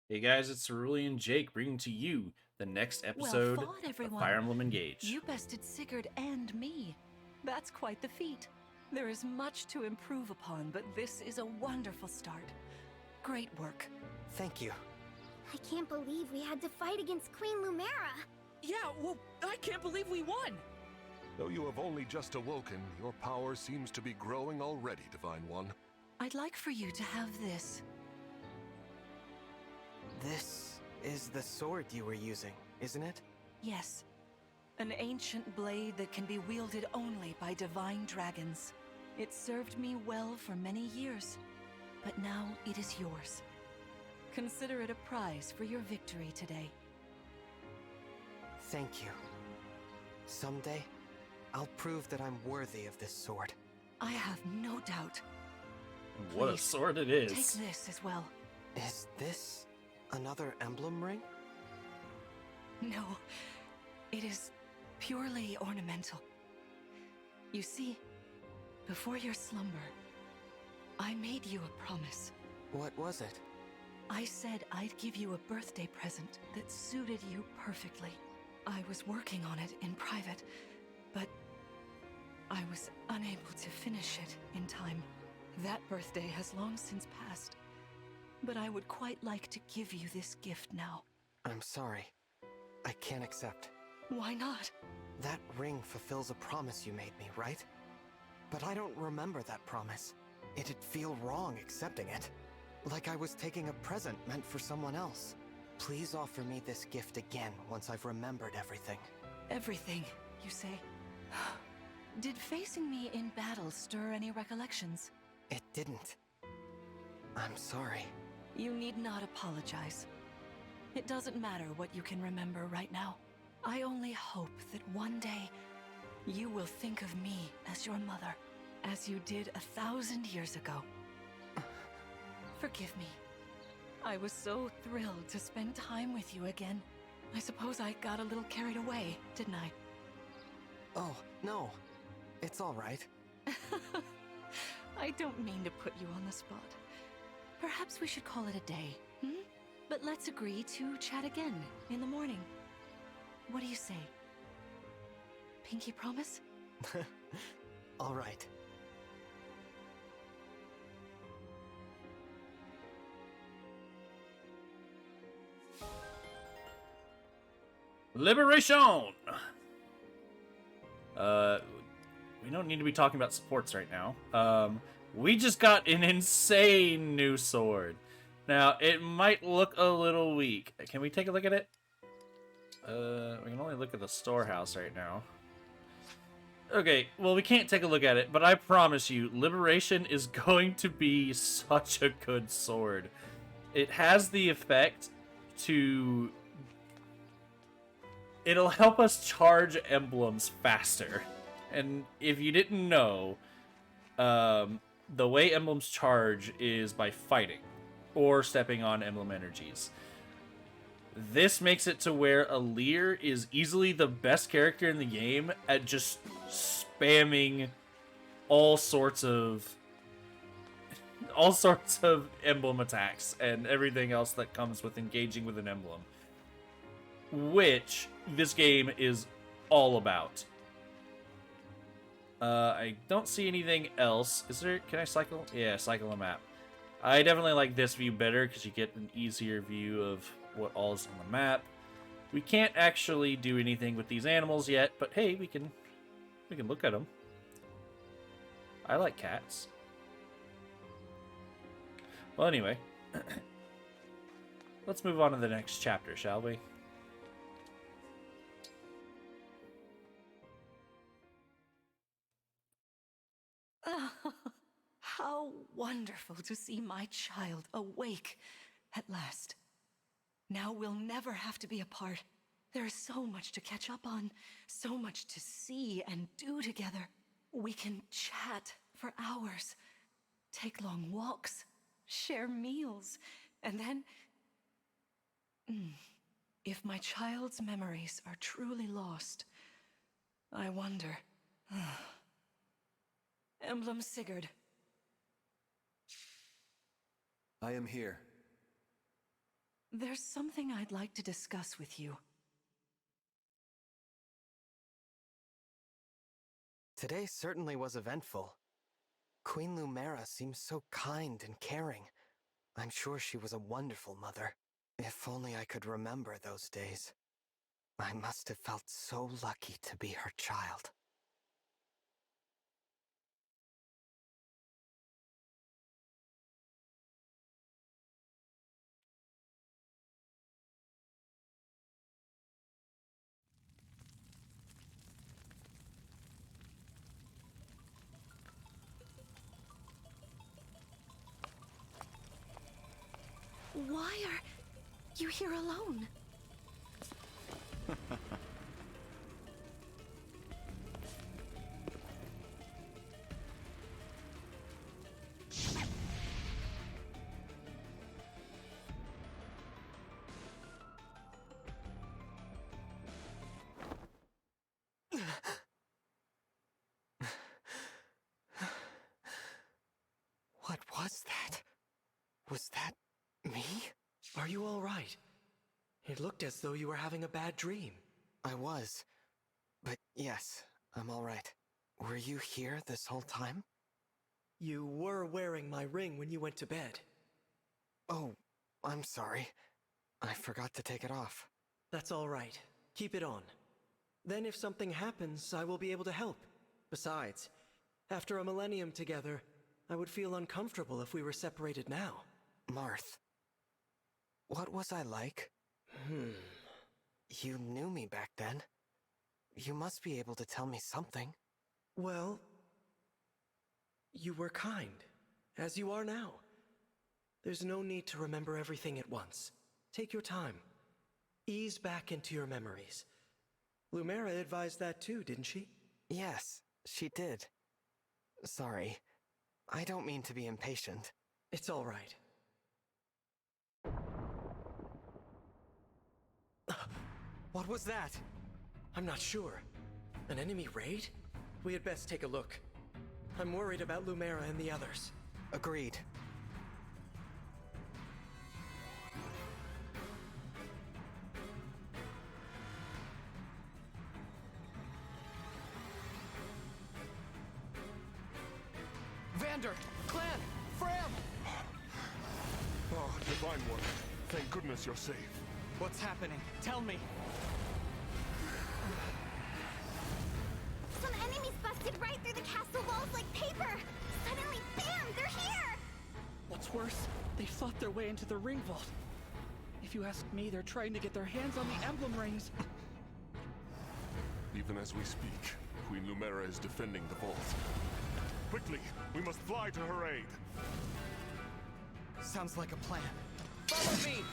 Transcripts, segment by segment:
Hey guys, it's Cerulean and Jake bringing to you the next Well episode fought, of everyone. Fire Emblem Engage. You bested Sigurd and me. That's quite the feat. There is much to improve upon, but this is a wonderful start. Great work. Thank you. I can't believe we had to fight against Queen Lumera. Yeah, well, I can't believe we won! Though you have only just awoken, your power seems to be growing already, Divine One. I'd like for you to have this. This is the sword you were using, isn't it? Yes. An ancient blade that can be wielded only by divine dragons. It served me well for many years, but now it is yours. Consider it a prize for your victory today. Thank you. Someday, I'll prove that I'm worthy of this sword. I have no doubt. What a Please, sword it is. Take this as well. Is this another emblem ring? No, it is purely ornamental. You see, before your slumber, I made you a promise. What was it? I said I'd give you a birthday present that suited you perfectly. I was working on it in private, but I was unable to finish it in time. That birthday has long since passed, but I would quite like to give you this gift now. I'm sorry. I can't accept. Why not? That ring fulfills a promise you made me, right? But I don't remember that promise. It'd feel wrong accepting it. Like I was taking a present meant for someone else. Please offer me this gift again once I've remembered everything. Everything, you say? Did facing me in battle stir any recollections? It didn't. I'm sorry. You need not apologize. It doesn't matter what you can remember right now. I only hope that one day you will think of me as your mother, as you did 1,000 years ago. Forgive me. I was so thrilled to spend time with you again. I suppose I got a little carried away, didn't I? Oh, no. It's all right. I don't mean to put you on the spot. Perhaps we should call it a day, hmm? But let's agree to chat again in the morning. What do you say? Pinky promise? All right. Liberation! We don't need to be talking about supports right now. We just got an insane new sword. Now, it might look a little weak. Can we take a look at it? We can only look at the storehouse right now. Okay, well, we can't take a look at it, but I promise you, Liberation is going to be such a good sword. It has the effect to... It'll help us charge emblems faster. And if you didn't know, the way emblems charge is by fighting or stepping on emblem energies. This makes it to where Alir is easily the best character in the game at just spamming all sorts of emblem attacks and everything else that comes with engaging with an emblem, which this game is all about. I don't see anything else. Is there? Can I cycle? Yeah, cycle a map. I definitely like this view better because you get an easier view of what all is on the map. We can't actually do anything with these animals yet, but hey, we can look at them. I like cats. Well, anyway, let's move on to the next chapter, shall we? How wonderful to see my child awake at last. Now we'll never have to be apart. There is so much to catch up on, so much to see and do together. We can chat for hours, take long walks, share meals, and then... If my child's memories are truly lost, I wonder... Emblem Sigurd. I am here. There's something I'd like to discuss with you. Today certainly was eventful. Queen Lumera seems so kind and caring. I'm sure she was a wonderful mother. If only I could remember those days. I must have felt so lucky to be her child. Why are you here alone? What was that? Was that me? Are you all right? It looked as though you were having a bad dream. I was. But yes, I'm all right. Were you here this whole time? You were wearing my ring when you went to bed. Oh, I'm sorry. I forgot to take it off. That's all right. Keep it on. Then if something happens, I will be able to help. Besides, after a millennium together, I would feel uncomfortable if we were separated now. Marth, what was I like? You knew me back then. You must be able to tell me something. Well, you were kind, as you are now. There's no need to remember everything at once. Take your time. Ease back into your memories. Lumera advised that too, didn't she? Yes, she did. Sorry. I don't mean to be impatient. It's all right. What was that? I'm not sure. An enemy raid? We had best take a look. I'm worried about Lumera and the others. Agreed. Vander! Clan! Fram! Oh, Divine One. Thank goodness you're safe. What's happening? Tell me! Some enemies busted right through the castle walls like paper! Suddenly, bam! They're here! What's worse, they fought their way into the ring vault. If you ask me, they're trying to get their hands on the emblem rings. Even as we speak, Queen Lumera is defending the vault. Quickly, we must fly to her aid. Sounds like a plan. Follow me!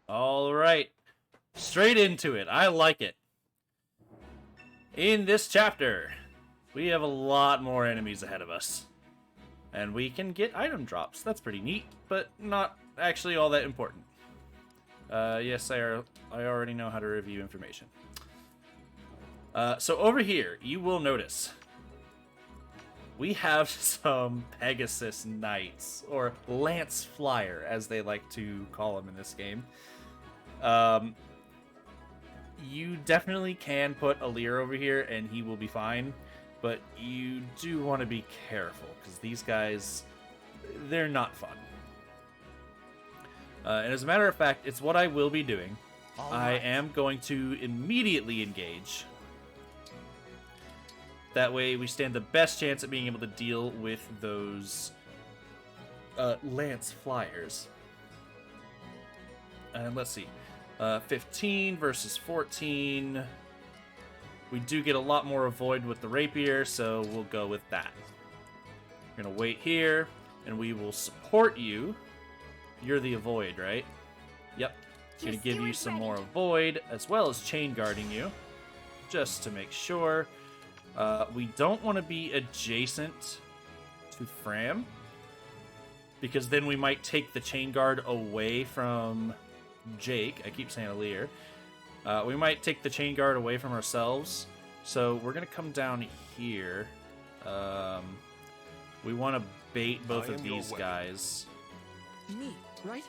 All right. Straight into it. I like it. In this chapter, we have a lot more enemies ahead of us. And we can get item drops. That's pretty neat, but not actually all that important. Yes, I already know how to review information. So over here, you will notice we have some Pegasus Knights, or Lance Flyer, as they like to call them in this game. You definitely can put a Lear over here, and he will be fine, but you do want to be careful, because these guys, they're not fun. And as a matter of fact, it's what I will be doing. I am going to immediately engage. That way we stand the best chance at being able to deal with those Lance Flyers. And let's see. 15 versus 14. We do get a lot more avoid with the rapier, so we'll go with that. We're going to wait here, and we will support you. You're the avoid, right? Yep. Going to give you some more avoid, as well as chain guarding you, just to make sure. We don't want to be adjacent to Fram, because then we might take the chain guard away from Jake. I keep saying Alear. We might take the chain guard away from ourselves, so we're going to come down here. We want to bait both I of am your these weapon. guys. Me, right?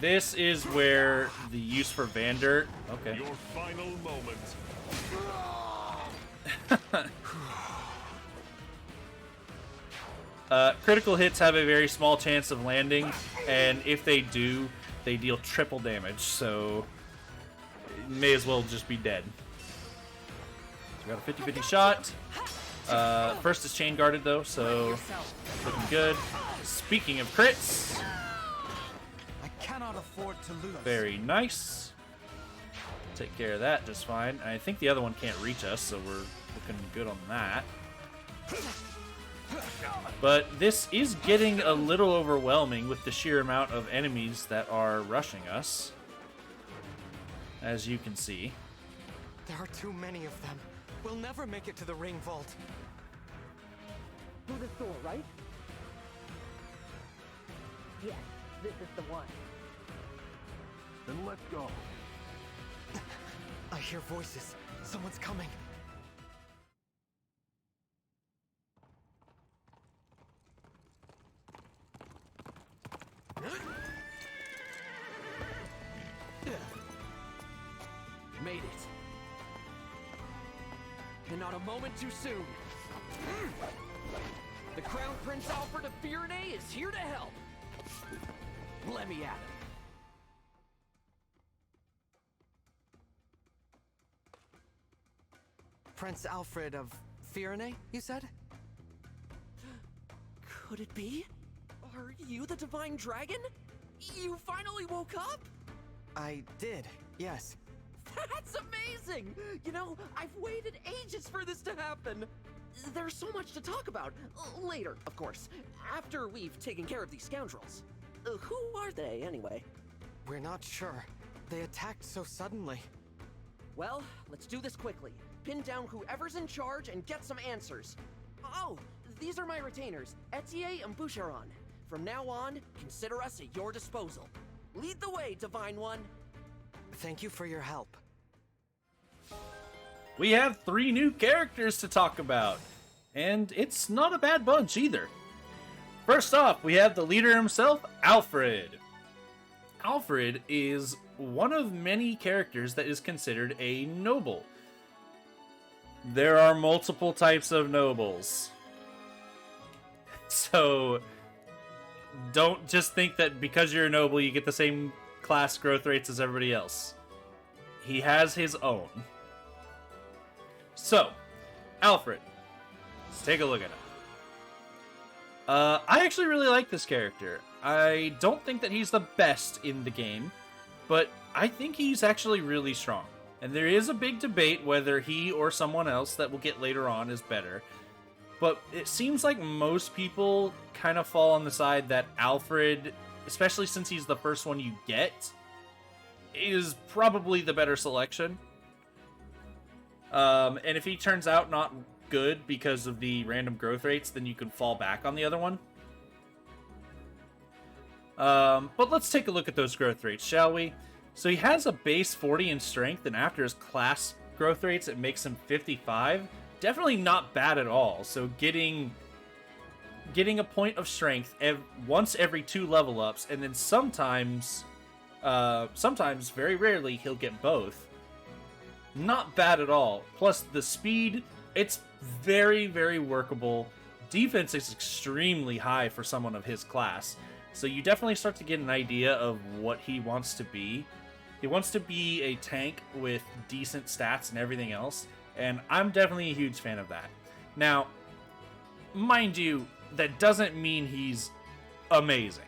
This is where the use for Vander. Okay. Your final moment. Critical hits have a very small chance of landing, and if they do, they deal triple damage, so it may as well just be dead. So we got a 50-50 shot. First is chain guarded though, so looking good. Speaking of crits, I cannot afford to lose. very nice. Take care of that just fine. I think the other one can't reach us, so we're looking good on that. But this is getting a little overwhelming with the sheer amount of enemies that are rushing us, as you can see. There are too many of them. We'll never make it to the ring vault. Through this door, right? Yes, this is the one. Then let's go. I hear voices. Someone's coming. Made it. And not a moment too soon. The Crown Prince Alfred of Firenze is here to help. Let me at him. Prince Alfred of Firenze, you said? Could it be? Are you the Divine Dragon? You finally woke up? I did, yes. That's amazing! You know, I've waited ages for this to happen. There's so much to talk about. Later, of course. After we've taken care of these scoundrels. Who are they, anyway? We're not sure. They attacked so suddenly. Well, let's do this quickly. Pin down whoever's in charge and get some answers. Oh, these are my retainers, Etier and Boucheron. From now on, consider us at your disposal. Lead the way, Divine One. Thank you for your help. We have 3 new characters to talk about, and it's not a bad bunch either. First off, we have the leader himself, Alfred. Alfred is one of many characters that is considered a noble. There are multiple types of nobles. So, don't just think that because you're a noble, you get the same class growth rates as everybody else. He has his own. So, Alfred. Let's take a look at him. I actually really like this character. I don't think that he's the best in the game, but I think he's actually really strong. And there is a big debate whether he or someone else that we'll get later on is better. But it seems like most people kind of fall on the side that Alfred, especially since he's the first one you get, is probably the better selection. And if he turns out not good because of the random growth rates, then you can fall back on the other one. But let's take a look at those growth rates, shall we? So he has a base 40 in strength, and after his class growth rates, it makes him 55. Definitely not bad at all. So getting a point of strength once every 2 level ups, and then sometimes, very rarely, he'll get both. Not bad at all. Plus the speed, it's very, very workable. Defense is extremely high for someone of his class. So you definitely start to get an idea of what he wants to be. He wants to be a tank with decent stats and everything else, and I'm definitely a huge fan of that. Now, mind you, that doesn't mean he's amazing.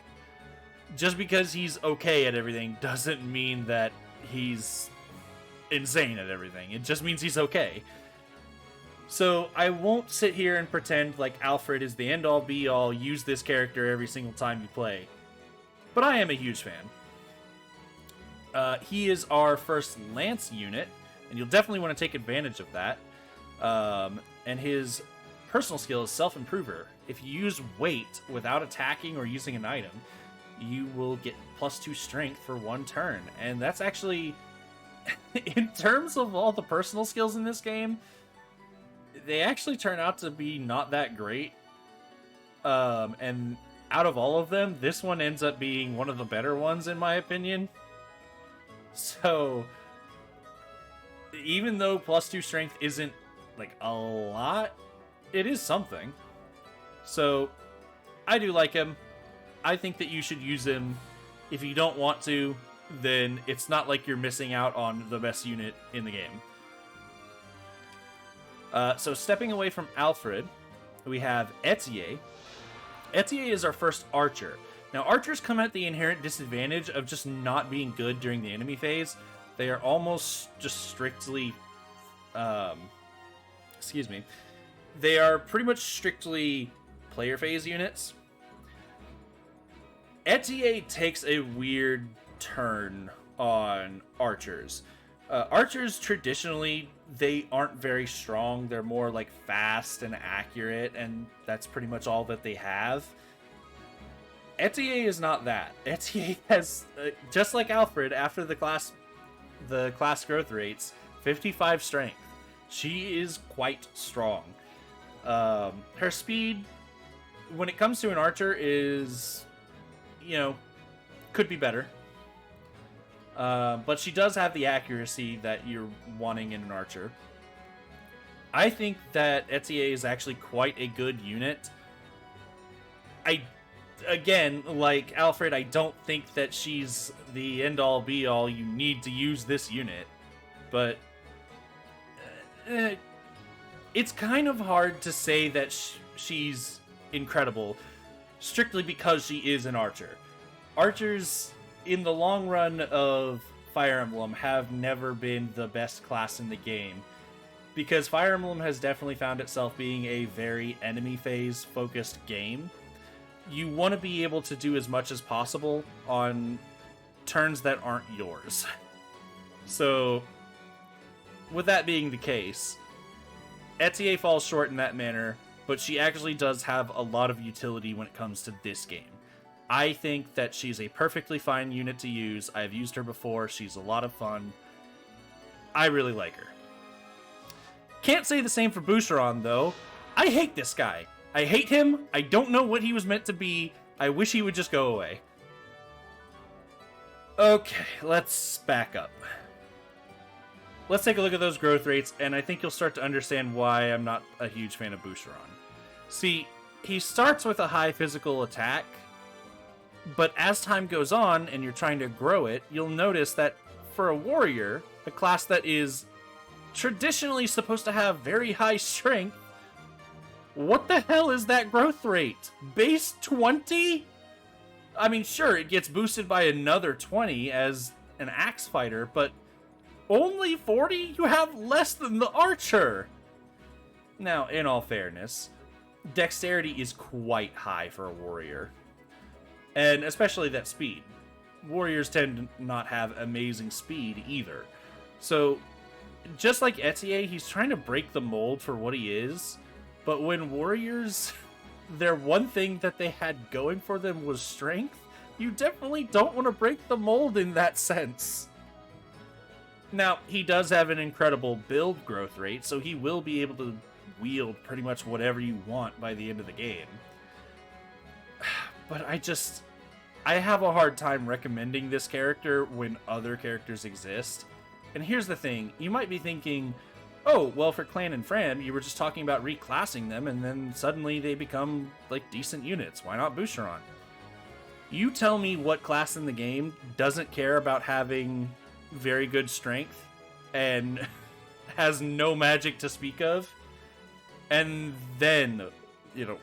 Just because he's okay at everything doesn't mean that he's insane at everything. It just means he's okay. So I won't sit here and pretend like Alfred is the end-all be-all, use this character every single time you play. But I am a huge fan. He is our first Lance unit, and you'll definitely want to take advantage of that. And his personal skill is Self-Improver. If you use weight without attacking or using an item, you will get +2 strength for 1 turn. And that's actually... in terms of all the personal skills in this game, they actually turn out to be not that great. And out of all of them, this one ends up being one of the better ones, in my opinion. So, even though +2 strength isn't, like, a lot, it is something. So, I do like him. I think that you should use him. If you don't want to, then it's not like you're missing out on the best unit in the game. So stepping away from Alfred, we have Etier. Etier is our first archer. Now, archers come at the inherent disadvantage of just not being good during the enemy phase. They are almost just strictly... They are pretty much strictly player phase units. Etier takes a weird turn on archers. Archers, traditionally, they aren't very strong. They're more like fast and accurate, and that's pretty much all that they have. Etier is not that. Etier has, just like Alfred, after the class growth rates, 55 strength. She is quite strong. Her speed, when it comes to an archer, is, could be better. But she does have the accuracy that you're wanting in an archer. I think that Etier is actually quite a good unit. Again, like Alfred, I don't think that she's the end-all be-all. You need to use this unit. But it's kind of hard to say that she's incredible strictly because she is an archer. Archers, in the long run of Fire Emblem, have never been the best class in the game, because Fire Emblem has definitely found itself being a very enemy phase focused game. You want to be able to do as much as possible on turns that aren't yours. So, with that being the case, Etier falls short in that manner, but she actually does have a lot of utility when it comes to this game. I think that she's a perfectly fine unit to use. I've used her before. She's a lot of fun. I really like her. Can't say the same for Boucheron, though. I hate this guy. I hate him. I don't know what he was meant to be. I wish he would just go away. Okay, let's back up. Let's take a look at those growth rates, and I think you'll start to understand why I'm not a huge fan of Boucheron. See, he starts with a high physical attack, but as time goes on and you're trying to grow it, you'll notice that for a warrior, a class that is traditionally supposed to have very high strength, what the hell is that growth rate? Base 20? I mean, sure, it gets boosted by another 20 as an axe fighter, but only 40? You have less than the archer! Now, in all fairness, dexterity is quite high for a warrior. And especially that speed. Warriors tend to not have amazing speed either. So, just like Etier, he's trying to break the mold for what he is. But when warriors, their one thing that they had going for them was strength, you definitely don't want to break the mold in that sense. Now, he does have an incredible build growth rate, so he will be able to wield pretty much whatever you want by the end of the game. But I have a hard time recommending this character when other characters exist. And here's the thing, you might be thinking, oh, well, for Clan and Fram, you were just talking about reclassing them, and then suddenly they become, like, decent units. Why not Boucheron? You tell me what class in the game doesn't care about having very good strength and has no magic to speak of, and then,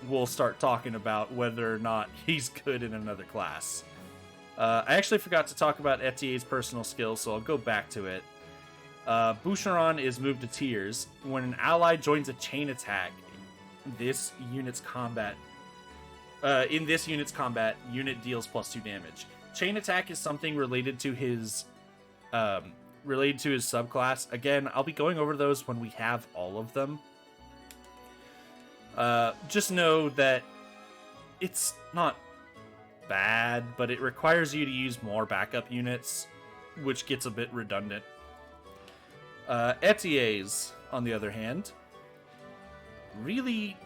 we'll start talking about whether or not he's good in another class. I actually forgot to talk about Etier's personal skills, so I'll go back to it. Boucheron is moved to Tears. When an ally joins a chain attack, in this unit's combat, unit deals +2 damage. Chain attack is something related to his subclass. Again, I'll be going over those when we have all of them. Just know that it's not bad, but it requires you to use more backup units, which gets a bit redundant. Etier's, on the other hand, really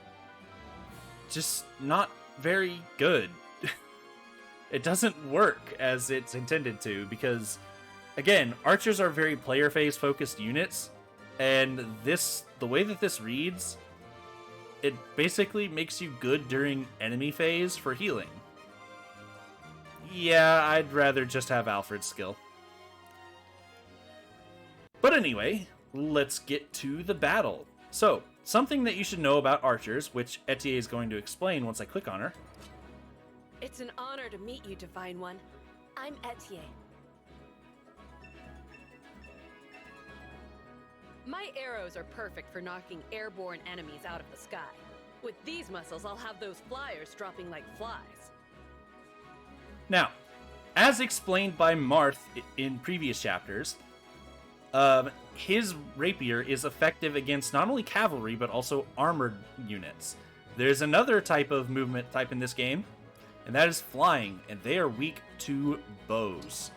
just not very good. It doesn't work as it's intended to, because, again, archers are very player phase focused units, and the way that this reads, it basically makes you good during enemy phase for healing. Yeah, I'd rather just have Alfred's skill. But anyway, let's get to the battle. So, something that you should know about archers, which Etier is going to explain once I click on her. It's an honor to meet you, Divine One. I'm Etier. My arrows are perfect for knocking airborne enemies out of the sky. With these muscles, I'll have those flyers dropping like flies. Now, as explained by Marth in previous chapters, his rapier is effective against not only cavalry, but also armored units. There's another type of movement type in this game, and that is flying, and they are weak to bows.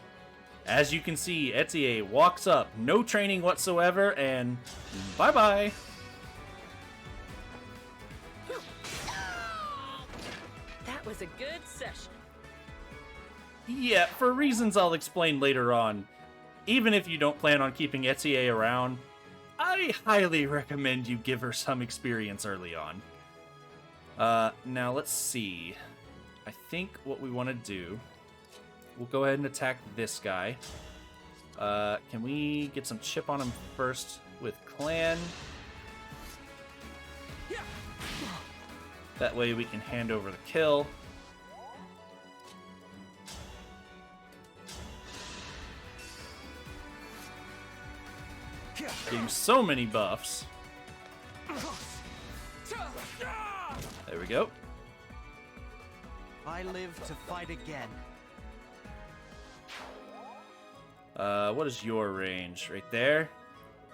As you can see, Etier walks up, no training whatsoever, and bye-bye. That was a good session. Yeah, for reasons I'll explain later on, even if you don't plan on keeping Etier around, I highly recommend you give her some experience early on. Now let's see. I think what we want to do, we'll go ahead and attack this guy. Can we get some chip on him first with Clan? That way we can hand over the kill. Getting so many buffs. There we go. I live to fight again. What is your range? Right there?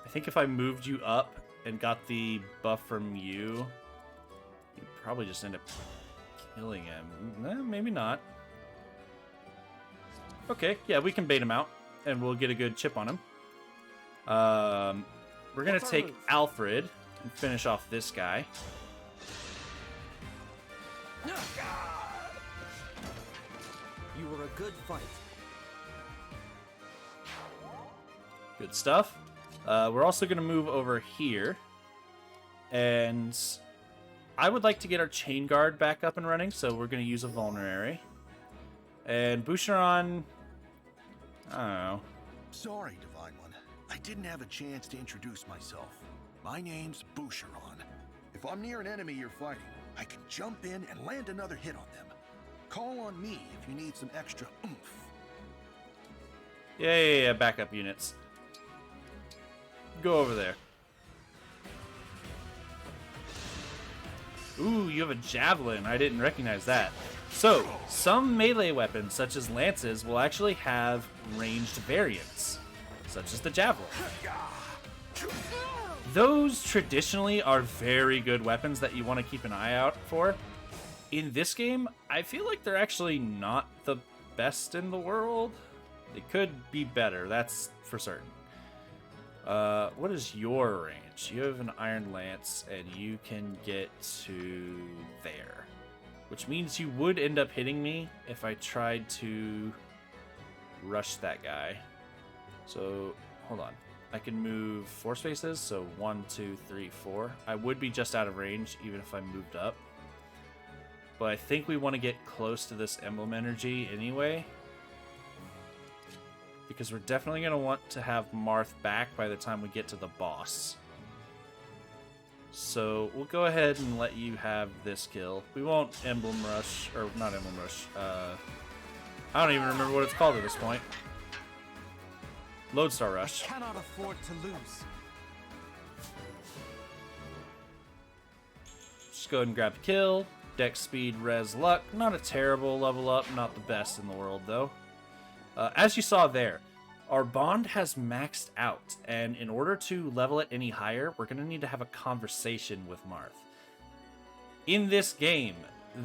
I think if I moved you up and got the buff from you, you'd probably just end up killing him. Maybe not. Okay, yeah, we can bait him out, and we'll get a good chip on him. We're gonna take Alfred and finish off this guy. You were a good fight. Good stuff. We're also gonna move over here, and I would like to get our chain guard back up and running, so we're gonna use a vulnerary. And Boucheron, I don't know. Sorry, Divine One. I didn't have a chance to introduce myself. My name's Boucheron. If I'm near an enemy you're fighting, I can jump in and land another hit on them. Call on me if you need some extra oomph. Yeah, backup units. Go over there. Ooh, you have a javelin. I didn't recognize that. So, some melee weapons, such as lances, will actually have ranged variants, such as the javelin. Those traditionally are very good weapons that you want to keep an eye out for. In this game, I feel like they're actually not the best in the world. They could be better, that's for certain. What is your range? You have an iron lance, and you can get to there. Which means you would end up hitting me if I tried to rush that guy. So, hold on. I can move 4 spaces, so 1, 2, 3, 4. I would be just out of range, even if I moved up. But I think we want to get close to this Emblem energy anyway. Because we're definitely going to want to have Marth back by the time we get to the boss. So we'll go ahead and let you have this kill. We won't Emblem Rush, or not Emblem Rush. I don't even remember what it's called at this point. Lodestar Rush. I cannot afford to lose. Just go ahead and grab the kill. Dex speed, res, luck. Not a terrible level up. Not the best in the world, though. As you saw there, our bond has maxed out, and in order to level it any higher, we're going to need to have a conversation with Marth. In this game,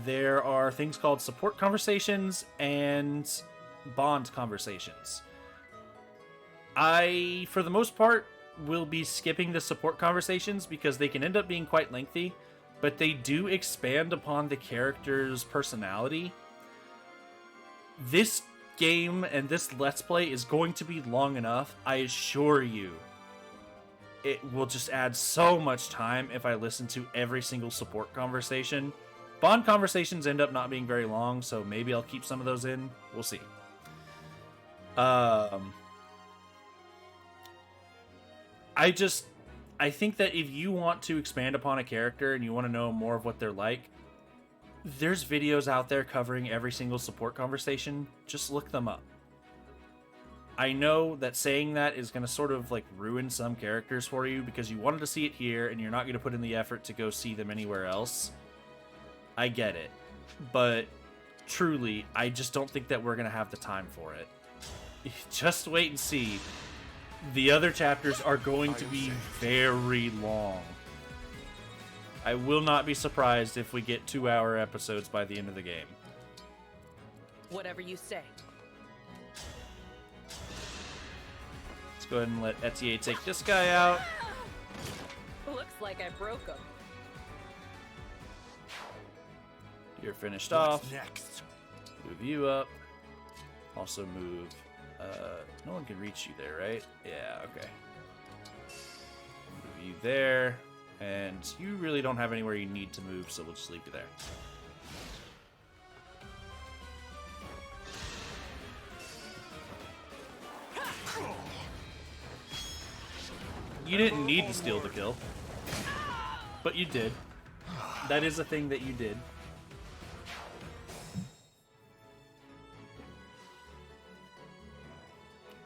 there are things called support conversations and bond conversations. I, for the most part, will be skipping the support conversations because they can end up being quite lengthy, but they do expand upon the character's personality. This game and this Let's Play is going to be long enough, I assure you. It will just add so much time if I listen to every single support conversation. Bond conversations end up not being very long, so maybe I'll keep some of those in. We'll see. I think that if you want to expand upon a character and you want to know more of what they're like, there's videos out there covering every single support conversation. Just look them up. I know that saying that is going to sort of like ruin some characters for you because you wanted to see it here and you're not going to put in the effort to go see them anywhere else. I get it. But truly, I just don't think that we're going to have the time for it. Just wait and see. The other chapters are going to be very long. I will not be surprised if we get 2-hour episodes by the end of the game. Whatever you say. Let's go ahead and let Etier take this guy out. Looks like I broke him. You're finished off. What's next? Move you up. Also move. No one can reach you there, right? Yeah, okay. Move you there. And you really don't have anywhere you need to move, so we'll just leave you there. You didn't need to steal the kill. But you did. That is a thing that you did.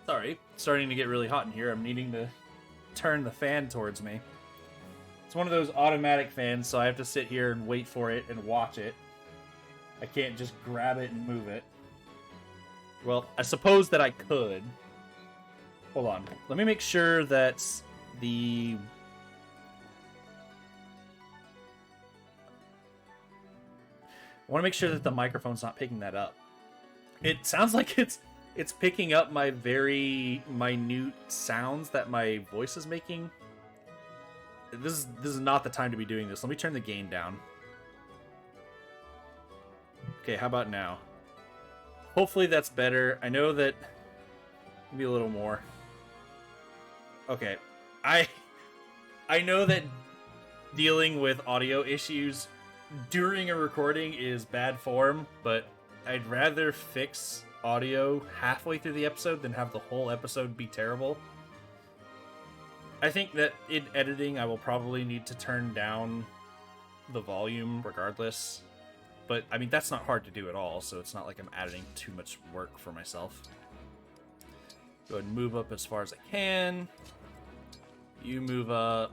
Sorry, it's starting to get really hot in here. I'm needing to turn the fan towards me. It's one of those automatic fans, so I have to sit here and wait for it and watch it. I can't just grab it and move it. Well, I suppose that I could. Hold on. Let me make sure that the... I want to make sure that the microphone's not picking that up. It sounds like it's picking up my very minute sounds that my voice is making. This is not the time to be doing this. Let me turn the gain down. Okay, how about now? Hopefully that's better. I know that... Maybe a little more. Okay. I know that dealing with audio issues during a recording is bad form, but I'd rather fix audio halfway through the episode than have the whole episode be terrible. I think that in editing I will probably need to turn down the volume regardless. But, I mean, that's not hard to do at all, so it's not like I'm adding too much work for myself. Go ahead and move up as far as I can. You move up.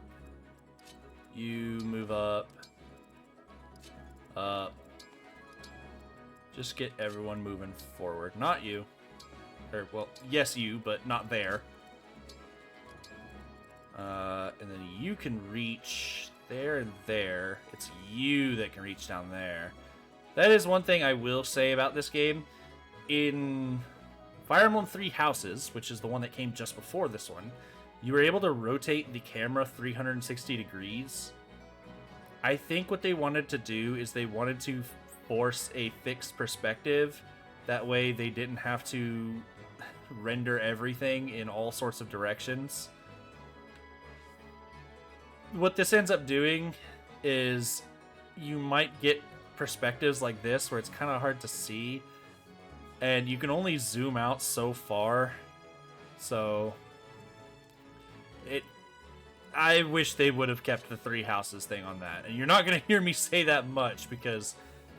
You move up. Up. Just get everyone moving forward. Not you. Or, well, yes you, but not there. And then you can reach there and there. It's you that can reach down there. That is one thing I will say about this game. In Fire Emblem 3 Houses, which is the one that came just before this one, you were able to rotate the camera 360 degrees. I think what they wanted to do is they wanted to force a fixed perspective. That way they didn't have to render everything in all sorts of directions. What this ends up doing is you might get perspectives like this where it's kind of hard to see and you can only zoom out so far. So I wish they would have kept the 3 houses thing on that. And you're not going to hear me say that much because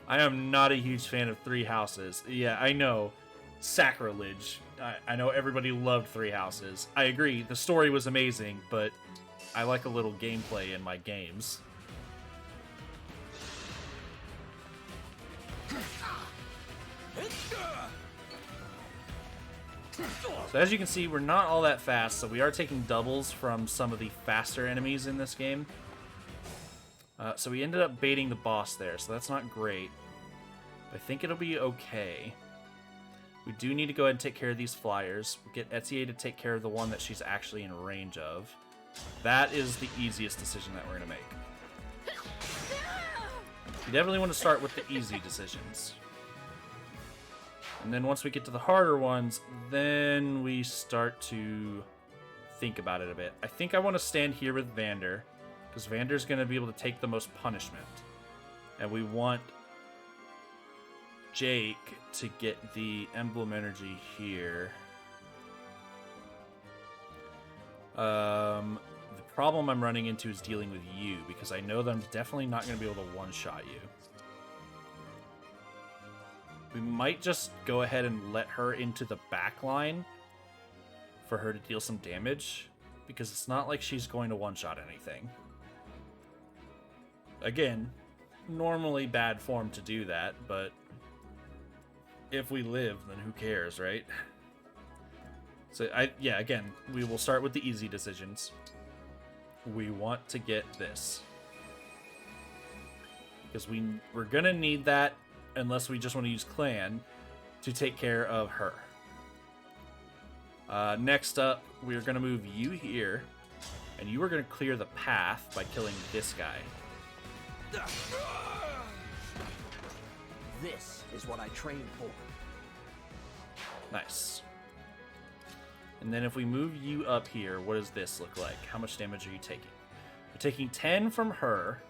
I am not a huge fan of 3 houses. Yeah, I know. Sacrilege. I know everybody loved 3 houses. I agree, the story was amazing, but I like a little gameplay in my games. So as you can see, we're not all that fast, so we are taking doubles from some of the faster enemies in this game. So we ended up baiting the boss there, so that's not great. I think it'll be okay. We do need to go ahead and take care of these flyers. We'll get Etier to take care of the one that she's actually in range of. That is the easiest decision that we're going to make. You definitely want to start with the easy decisions. And then once we get to the harder ones, then we start to think about it a bit. I think I want to stand here with Vander, because Vander's going to be able to take the most punishment. And we want Jake to get the Emblem energy here. The problem I'm running into is dealing with you, because I know that I'm definitely not going to be able to one-shot you. We might just go ahead and let her into the back line for her to deal some damage, because it's not like she's going to one-shot anything. Again, normally bad form to do that, but if we live, then who cares, right? So, again, we will start with the easy decisions. We want to get this. Because we're going to need that, unless we just want to use Clan, to take care of her. Next up, we're going to move you here, and you are going to clear the path by killing this guy. This is what I trained for. Nice. And then if we move you up here, what does this look like? How much damage are you taking? You're taking 10 from her,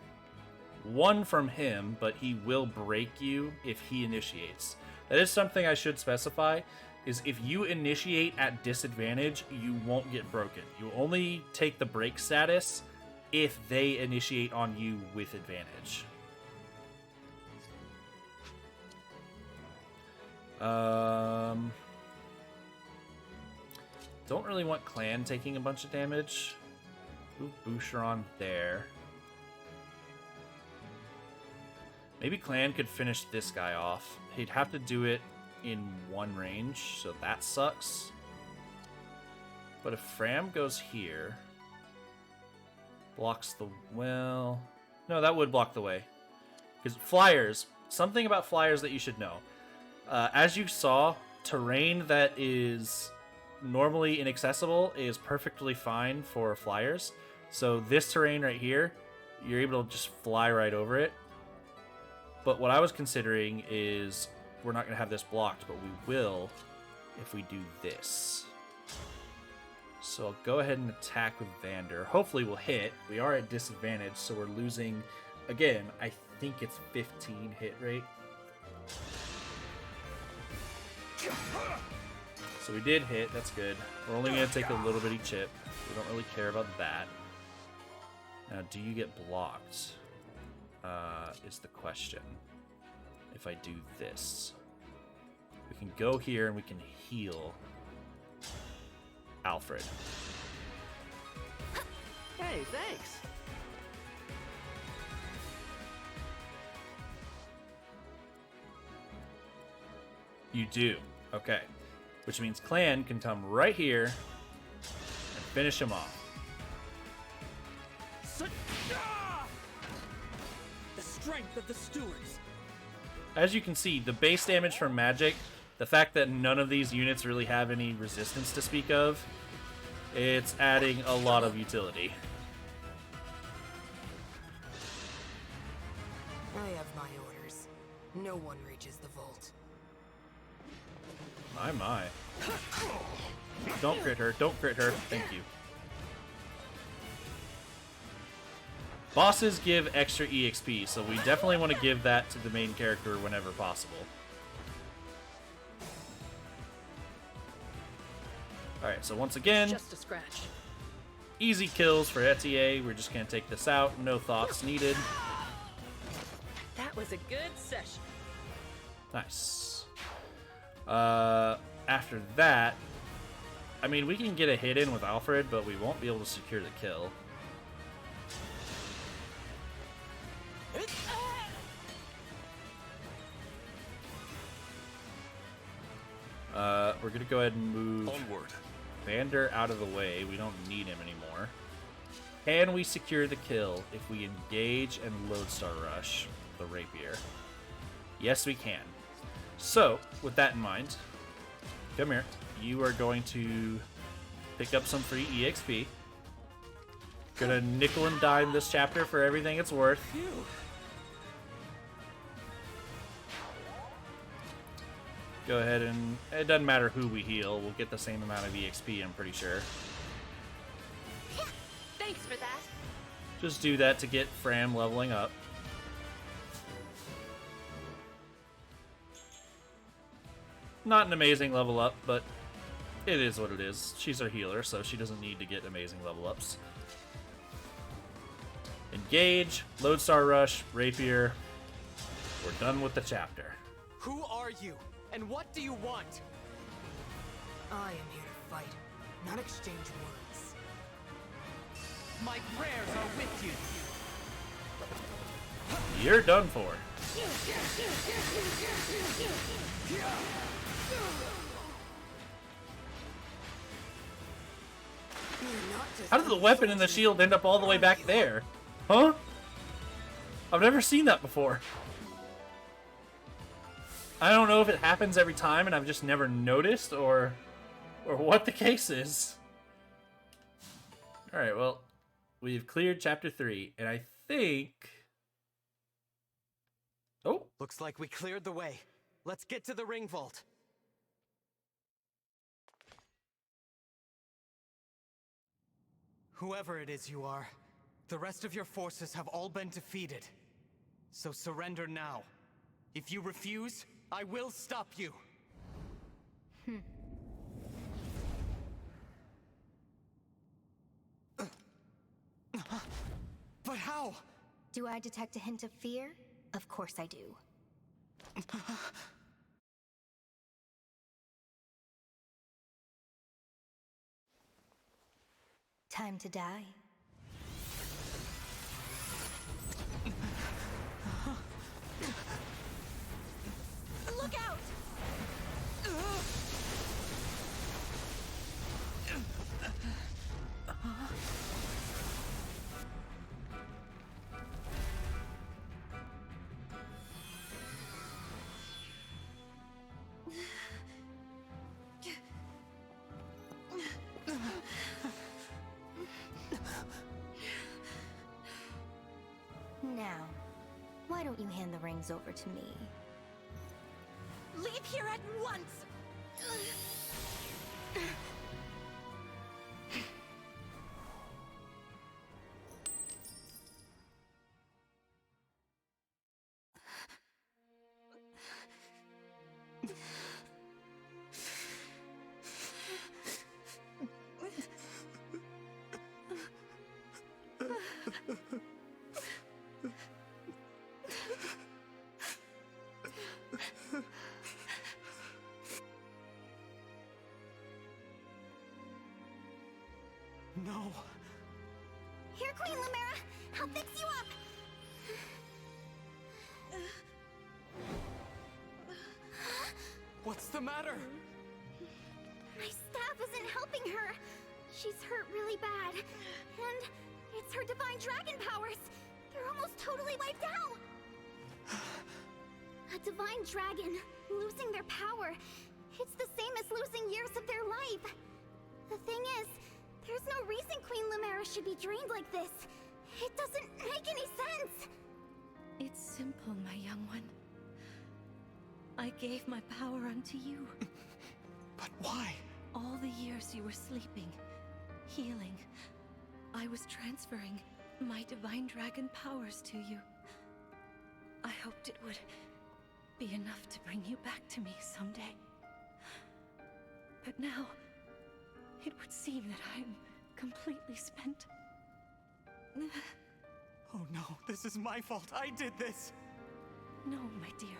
1 from him, but he will break you if he initiates. That is something I should specify, is if you initiate at disadvantage, you won't get broken. You only take the break status if they initiate on you with advantage. Don't really want Clan taking a bunch of damage. Move Boucheron there. Maybe Clan could finish this guy off. He'd have to do it in one range, so that sucks. But if Fram goes here, blocks the... well... no, that would block the way. Because flyers, something about flyers that you should know. As you saw, terrain that is normally inaccessible is perfectly fine for flyers. So this terrain right here, you're able to just fly right over it. But what I was considering is we're not going to have this blocked, but we will if we do this. So I'll go ahead and attack with Vander. Hopefully we'll hit. We are at disadvantage, so we're losing, again, I think it's 15 hit rate. So we did hit, that's good. We're only going to take a little bitty chip. We don't really care about that. Now, do you get blocked? Is the question. If I do this. We can go here and we can heal Alfred. Hey, thanks. You do. Okay. Which means Clan can come right here and finish him off. The strength of the stewards. As you can see, the base damage from magic, the fact that none of these units really have any resistance to speak of, it's adding a lot of utility. I have my orders. No one reaches the vault. My. Don't crit her. Don't crit her. Thank you. Bosses give extra EXP, so we definitely want to give that to the main character whenever possible. Alright, so once again, Just a scratch. easy kills for Etier. We're just going to take this out. No thoughts needed. That was a good session. Nice. After that, I mean, we can get a hit in with Alfred, but we won't be able to secure the kill. We're gonna go ahead and move Onward. Vander out of the way. We don't need him anymore. Can we secure the kill if we engage and Lodestar Rush the Rapier? Yes, we can. So, with that in mind, come here. You are going to pick up some free EXP. Gonna nickel and dime this chapter for everything it's worth. Go ahead and... It doesn't matter who we heal. We'll get the same amount of EXP, I'm pretty sure. Thanks for that. Just do that to get Fram leveling up. Not an amazing level up, but it is what it is. She's our healer, so she doesn't need to get amazing level ups. Engage, Lodestar Rush, Rapier. We're done with the chapter. Who are you? And what do you want? I am here to fight, not exchange words. My prayers are with you. You're done for. How did the weapon and the shield end up all the way back there? Huh? I've never seen that before. I don't know if it happens every time and I've just never noticed or what the case is. Alright, well, we've cleared chapter 3, and I think... Oh! Looks like we cleared the way. Let's get to the ring vault. Whoever it is you are, the rest of your forces have all been defeated. So surrender now. If you refuse, I will stop you. But how? Do I detect a hint of fear? Of course I do. Time to die. Look out! Now, why don't you hand the rings over to me? Leave here at once! No. Here, Queen Lumera! I'll fix you up! What's the matter? My staff isn't helping her. She's hurt really bad. And it's her divine dragon powers. They're almost totally wiped out. A divine dragon, losing their power. It's the same as losing years of their life. The thing is, there's no reason Queen Lumera should be drained like this. It doesn't make any sense. It's simple, my young one. I gave my power unto you. But why? All the years you were sleeping, healing, I was transferring my divine dragon powers to you. I hoped it would be enough to bring you back to me someday. But now, it would seem that I am completely spent. Oh no, this is my fault. I did this. No, my dear.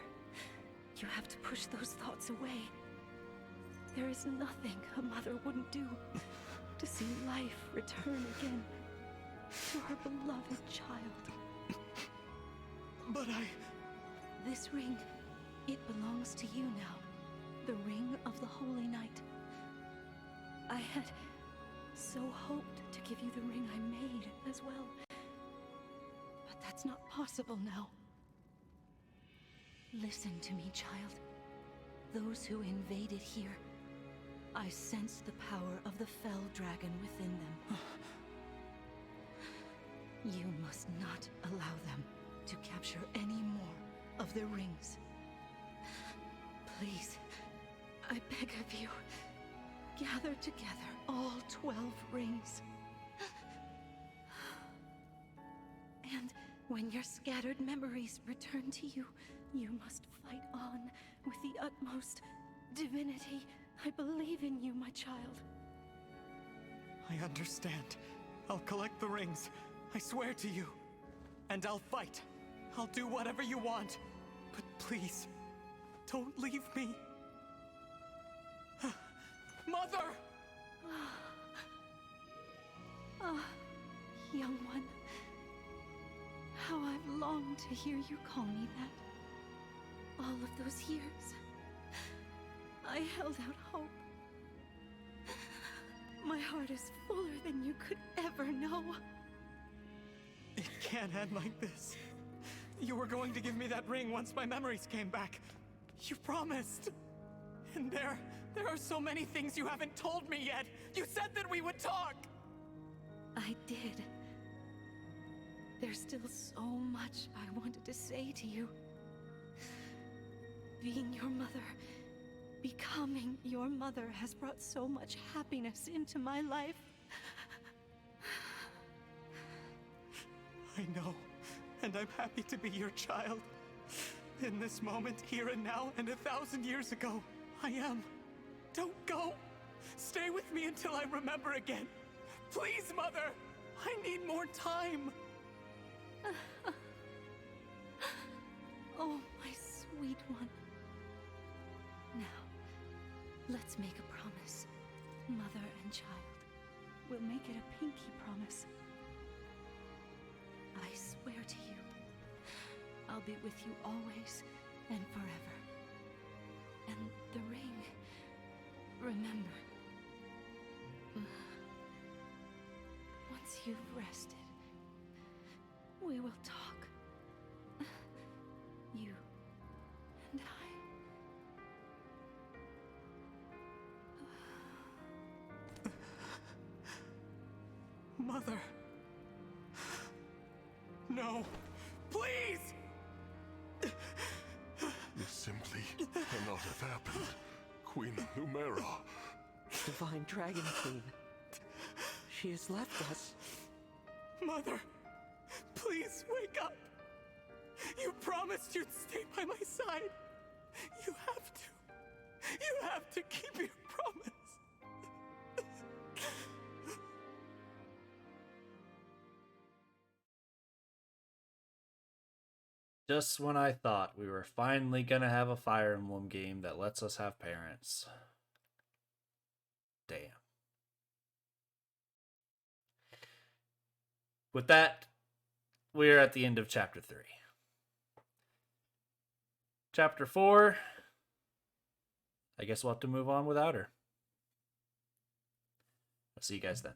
You have to push those thoughts away. There is nothing a mother wouldn't do to see life return again to her beloved child. But This ring, it belongs to you now. The ring of the Holy Night. I had so hoped to give you the ring I made as well. But that's not possible now. Listen to me, child. Those who invaded here, I sensed the power of the fell dragon within them. You must not allow them to capture any more of the rings. Please, I beg of you, gather together all 12 rings. And when your scattered memories return to you, you must fight on with the utmost divinity. I believe in you, my child. I understand. I'll collect the rings. I swear to you. And I'll fight. I'll do whatever you want. But please, don't leave me. Mother! Ah, young one. How I've longed to hear you call me that. All of those years, I held out hope. My heart is fuller than you could ever know. It can't end like this. You were going to give me that ring once my memories came back. You promised. And there are so many things you haven't told me yet. You said that we would talk. I did. There's still so much I wanted to say to you. Being your mother, becoming your mother has brought so much happiness into my life. I know, and I'm happy to be your child. In this moment, here and now, and 1,000 years ago, I am. Don't go! Stay with me until I remember again. Please, Mother! I need more time! Oh, my sweet one. Now, let's make a promise. Mother and child. We'll make it a pinky promise. I swear to you, I'll be with you always and forever. And the ring, remember. Once you've rested, we will talk. You and I. Mother. No. Please! This simply cannot have happened. Queen Lumera. Divine Dragon Queen. She has left us. Mother, please wake up. You promised you'd stay by my side. You have to. You have to keep your promise. Just when I thought we were finally gonna have a Fire Emblem game that lets us have parents. Damn. With that, we're at the end of Chapter 3. Chapter 4, I guess we'll have to move on without her. I'll see you guys then.